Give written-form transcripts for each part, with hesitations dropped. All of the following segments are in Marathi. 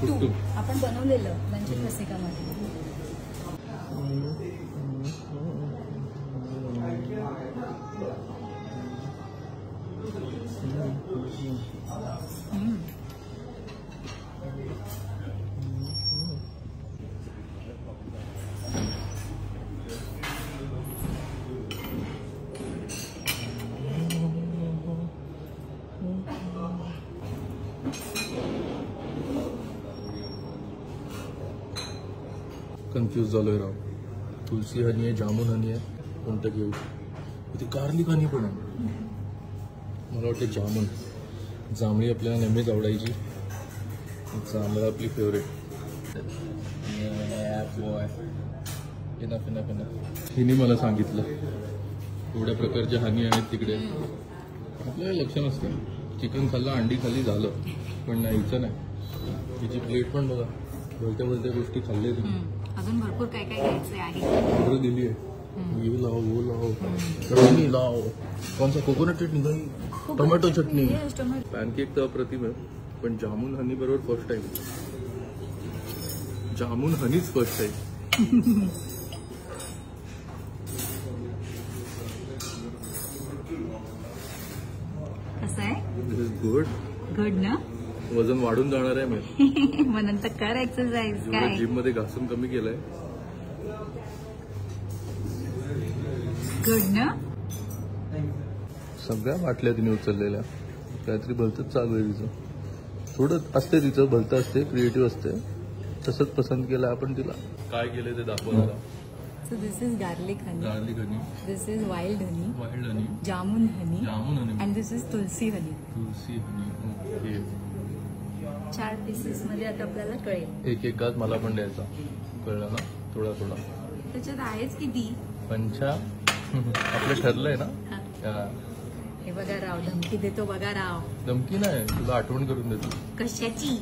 कुट्टू आपण बनवलेलं म्हणजे कसे का कन्फ्यूज झालोय राव. तुलसी हनी आहे, जामून हनी आहे, कोणतं घेऊ? इथे गार्लिक हनी पण आहे. मला वाटतं जामून. जांभळी आपल्याला नेहमीच आवडायची. जांभळा आपली फेवरेट. हिने मला सांगितलं एवढ्या प्रकारच्या हनी आहेत तिकडे. आपल्याला लक्ष नसतं. चिकन खाल्लं, अंडी खाल्ली झालं, पण नाही हिचं नाही. तिची प्लेट पण बघा, बोलत्या बोलत्या गोष्टी खाल्ल्या तुम्ही. अजून भरपूर काय काय घ्यायचं आहे. दिली आहे. ये लाओ, वो लाओ, चटणी लाओ. कौन सा कोकोनट चटणी नाही, टोमॅटो चटणी. पॅनकेक तर अप्रतिम आहे, पण जामून हनी बरोबर फर्स्ट टाइम. जामून हनीच फर्स्ट टाइम. कसं आहे? गुड गुड ना. वजन वाढून जाणार आहे मी. मग नंतर कर एक्सरसाइज. काय जिम मध्ये घासून कमी केलंय. गुड ना. सगळ्या बाटल्या तिने उचललेल्या. काहीतरी भलतंच चालू आहे तिचं. थोडं असते तिचं भलतं असते, क्रिएटिव्ह असते. तसंच पसंत केलं आपण तिला. काय केलंय ते दाखवलं. So this is garlic honey. Garlic honey. This is wild honey. Wild honey. Jamun honey. Jamun honey. And this is tulsi honey. Tulsi honey. Okay. 4 pieces मध्ये आता आपल्याला कळेल. एक एक घास मला पण द्यायचा. कळलं ना? थोडा थोडा. त्याच्यात आहेच किती? पंचा. आपलं ठरलंय ना. हे बघा राव, धमकी देतो बघा राव. धमकी नाही, तुला आठवण करून देतो. कशाची?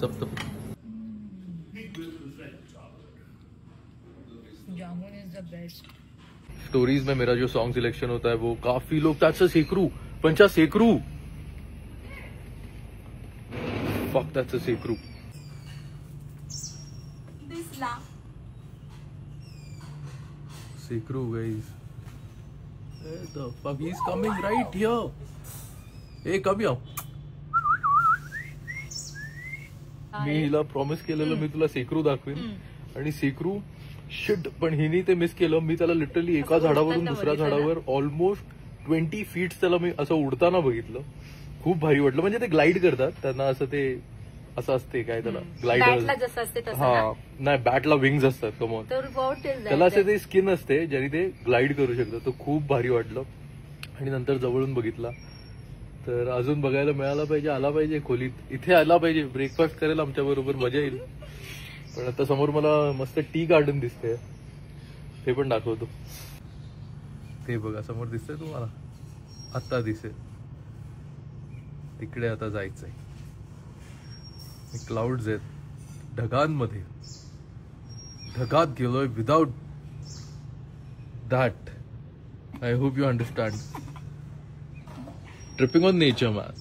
सप्तपदी. Jamun is the best. Stories में मेरा जो सॉन्ग सिलेक्शन होता है वो काफी लोग त्याचं सेकरू, पंचा सेकरू. फक त्याचं सेकरू. दिसला. सेकरू guys. The fuck, he's coming right here. Hey, come here. मी हिला प्रॉमिस केलेलं मी तुला सेकरू दाखवेन आणि सेकरू शिट, पण हिने ते मिस केलं. मी त्याला लिटरली एका झाडावरून दुसऱ्या झाडावर ऑलमोस्ट 20 फीट त्याला मी असं उडताना बघितलं. खूप भारी वाटलं. म्हणजे ते ग्लाइड करतात, त्यांना असं ते असं असते काय त्याला ग्लाइडर. हा नाही, बॅटला विंग्स असतात. कमॉन, त्याला असं ते स्किन असते ज्याने ते ग्लाइड करू शकतं. तो खूप भारी वाटलं. आणि नंतर जवळून बघितला तर अजून बघायला मिळाला पाहिजे, आला पाहिजे खोलीत, इथे आला पाहिजे, ब्रेकफास्ट करेल आमच्या बरोबर, मजा येईल. पण आता समोर मला मस्त टी गार्डन दिसतंय, ते पण दाखवतो. ते बघा समोर दिसतंय तुम्हाला, आता दिसेल. तिकडे आता जायचंय. क्लाउड्स आहेत, ढगांमध्ये. ढगात गेलोय without that. I hope you understand. Tripping on nature man.